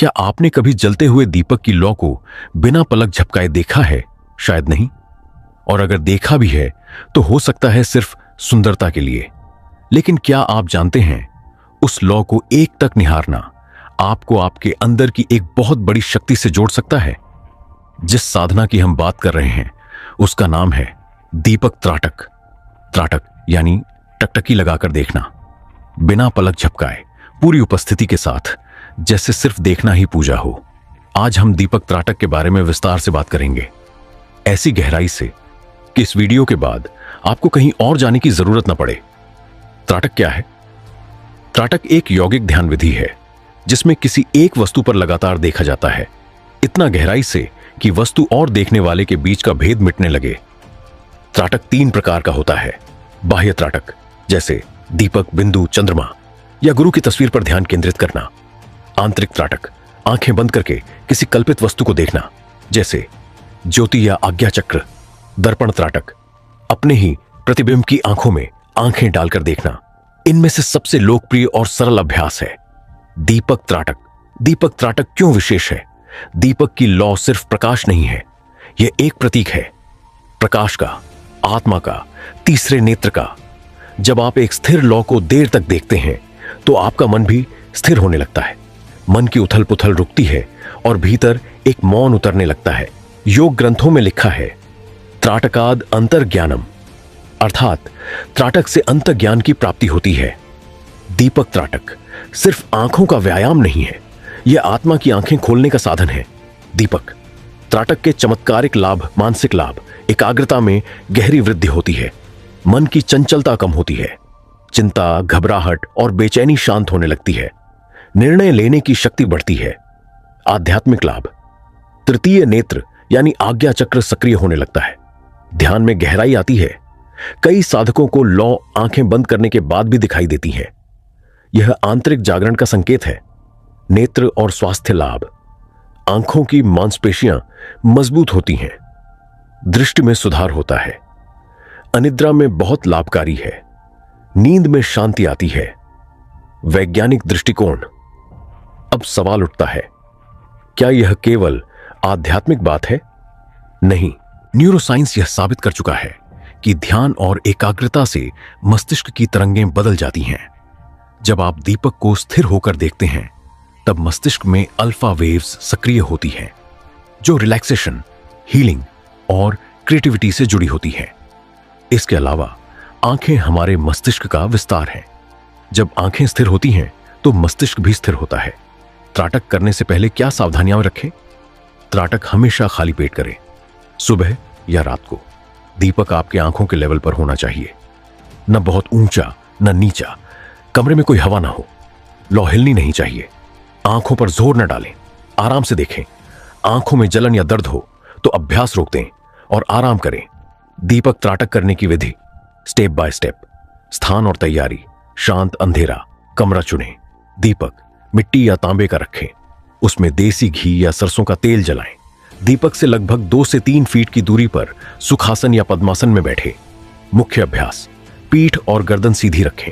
क्या आपने कभी जलते हुए दीपक की लौ को बिना पलक झपकाए देखा है? शायद नहीं। और अगर देखा भी है तो हो सकता है सिर्फ सुंदरता के लिए। लेकिन क्या आप जानते हैं, उस लौ को एक टक निहारना आपको आपके अंदर की एक बहुत बड़ी शक्ति से जोड़ सकता है। जिस साधना की हम बात कर रहे हैं उसका नाम है दीपक त्राटक। त्राटक यानी टकटकी लगाकर देखना, बिना पलक झपकाए, पूरी उपस्थिति के साथ, जैसे सिर्फ देखना ही पूजा हो। आज हम दीपक त्राटक के बारे में विस्तार से बात करेंगे, ऐसी गहराई से कि इस वीडियो के बाद आपको कहीं और जाने की जरूरत न पड़े। त्राटक क्या है? त्राटक एक यौगिक ध्यान विधि है जिसमें किसी एक वस्तु पर लगातार देखा जाता है, इतना गहराई से कि वस्तु और देखने वाले के बीच का भेद मिटने लगे। त्राटक 3 प्रकार का होता है। बाह्य त्राटक, जैसे दीपक, बिंदु, चंद्रमा या गुरु की तस्वीर पर ध्यान केंद्रित करना। आंतरिक त्राटक, आंखें बंद करके किसी कल्पित वस्तु को देखना, जैसे ज्योति या आज्ञा चक्र। दर्पण त्राटक, अपने ही प्रतिबिंब की आंखों में आंखें डालकर देखना। इनमें से सबसे लोकप्रिय और सरल अभ्यास है दीपक त्राटक। दीपक त्राटक क्यों विशेष है? दीपक की लौ सिर्फ प्रकाश नहीं है, यह एक प्रतीक है, प्रकाश का, आत्मा का, तीसरे नेत्र का। जब आप एक स्थिर लौ को देर तक देखते हैं तो आपका मन भी स्थिर होने लगता है। मन की उथल पुथल रुकती है और भीतर एक मौन उतरने लगता है। योग ग्रंथों में लिखा है त्राटकाद अंतर्ज्ञानम, अर्थात त्राटक से अंतर्ज्ञान की प्राप्ति होती है। दीपक त्राटक सिर्फ आंखों का व्यायाम नहीं है, यह आत्मा की आंखें खोलने का साधन है। दीपक त्राटक के चमत्कारिक लाभ, मानसिक लाभ, एकाग्रता में गहरी वृद्धि होती है, मन की चंचलता कम होती है, चिंता, घबराहट और बेचैनी शांत होने लगती है, निर्णय लेने की शक्ति बढ़ती है। आध्यात्मिक लाभ, तृतीय नेत्र यानी आज्ञा चक्र सक्रिय होने लगता है, ध्यान में गहराई आती है। कई साधकों को लौ आंखें बंद करने के बाद भी दिखाई देती है, यह आंतरिक जागरण का संकेत है। नेत्र और स्वास्थ्य लाभ, आंखों की मांसपेशियां मजबूत होती हैं, दृष्टि में सुधार होता है, अनिद्रा में बहुत लाभकारी है, नींद में शांति आती है। वैज्ञानिक दृष्टिकोण, अब सवाल उठता है, क्या यह केवल आध्यात्मिक बात है? नहीं, न्यूरोसाइंस यह साबित कर चुका है कि ध्यान और एकाग्रता से मस्तिष्क की तरंगें बदल जाती हैं। जब आप दीपक को स्थिर होकर देखते हैं तब मस्तिष्क में अल्फा वेव्स सक्रिय होती हैं, जो रिलैक्सेशन, हीलिंग और क्रिएटिविटी से जुड़ी होती हैं। इसके अलावा आंखें हमारे मस्तिष्क का विस्तार हैं। जब आंखें स्थिर होती हैं तो मस्तिष्क भी स्थिर होता है। त्राटक करने से पहले क्या सावधानियां रखें? त्राटक हमेशा खाली पेट करें, सुबह या रात को। दीपक आपके आंखों के लेवल पर होना चाहिए, न बहुत ऊंचा न नीचा। कमरे में कोई हवा ना हो, लौ हिलनी नहीं चाहिए। आंखों पर जोर न डालें, आराम से देखें। आंखों में जलन या दर्द हो तो अभ्यास रोक दें और आराम करें। दीपक त्राटक करने की विधि, स्टेप बाय स्टेप। स्थान और तैयारी, शांत अंधेरा कमरा चुनें। दीपक मिट्टी या तांबे का रखें, उसमें देसी घी या सरसों का तेल जलाएं। दीपक से लगभग 2 से 3 फीट की दूरी पर सुखासन या पद्मासन में बैठे। मुख्य अभ्यास, पीठ और गर्दन सीधी रखें,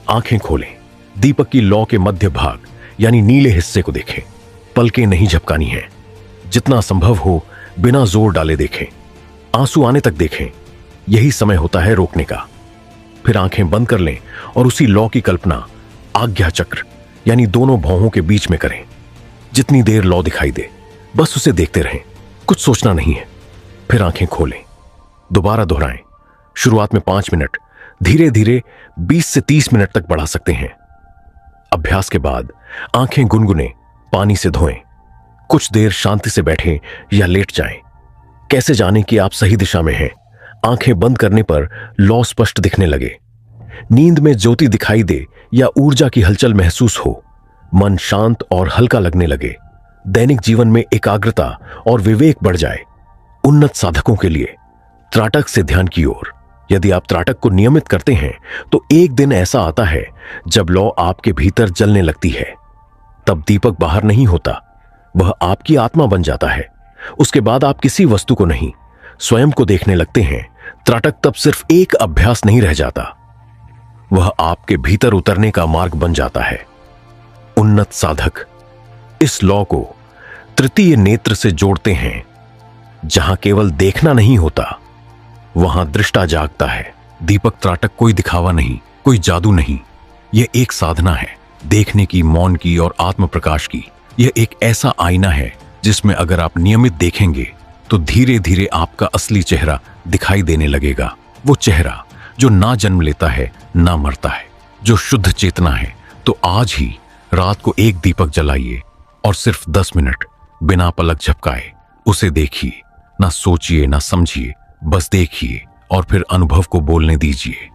आंखें खोलें। दीपक की लौ के मध्य भाग यानी नीले हिस्से को देखें। पलकें नहीं झपकानी हैं, जितना संभव हो बिना जोर डाले देखें। आंसू आने तक देखें, यही समय होता है रोकने का। फिर आंखें बंद कर लें और उसी लौ की कल्पना आज्ञा चक्र यानी दोनों भौहों के बीच में करें। जितनी देर लौ दिखाई दे बस उसे देखते रहें, कुछ सोचना नहीं है। फिर आंखें खोलें, दोबारा दोहराएं। शुरुआत में 5 मिनट, धीरे धीरे 20 से 30 मिनट तक बढ़ा सकते हैं। अभ्यास के बाद आंखें गुनगुने पानी से धोएं। कुछ देर शांति से बैठें या लेट जाएं। कैसे जानें कि आप सही दिशा में हैं? आंखें बंद करने पर लौ स्पष्ट दिखने लगे, नींद में ज्योति दिखाई दे या ऊर्जा की हलचल महसूस हो, मन शांत और हल्का लगने लगे, दैनिक जीवन में एकाग्रता और विवेक बढ़ जाए। उन्नत साधकों के लिए त्राटक से ध्यान की ओर। यदि आप त्राटक को नियमित करते हैं तो एक दिन ऐसा आता है जब लौ आपके भीतर जलने लगती है। तब दीपक बाहर नहीं होता, वह आपकी आत्मा बन जाता है। उसके बाद आप किसी वस्तु को नहीं, स्वयं को देखने लगते हैं। त्राटक तब सिर्फ एक अभ्यास नहीं रह जाता, वह आपके भीतर उतरने का मार्ग बन जाता है। उन्नत साधक इस लॉ को तृतीय नेत्र से जोड़ते हैं। जहां केवल देखना नहीं होता, वहां दृष्टा जागता है। दीपक त्राटक कोई दिखावा नहीं, कोई जादू नहीं। यह एक साधना है, देखने की, मौन की और आत्म प्रकाश की। यह एक ऐसा आईना है जिसमें अगर आप नियमित देखेंगे तो धीरे धीरे आपका असली चेहरा दिखाई देने लगेगा। वो चेहरा जो ना जन्म लेता है, ना मरता है, जो शुद्ध चेतना है। तो आज ही रात को एक दीपक जलाइए और सिर्फ 10 मिनट बिना पलक झपकाए उसे देखिए। ना सोचिए, ना समझिए, बस देखिए और फिर अनुभव को बोलने दीजिए।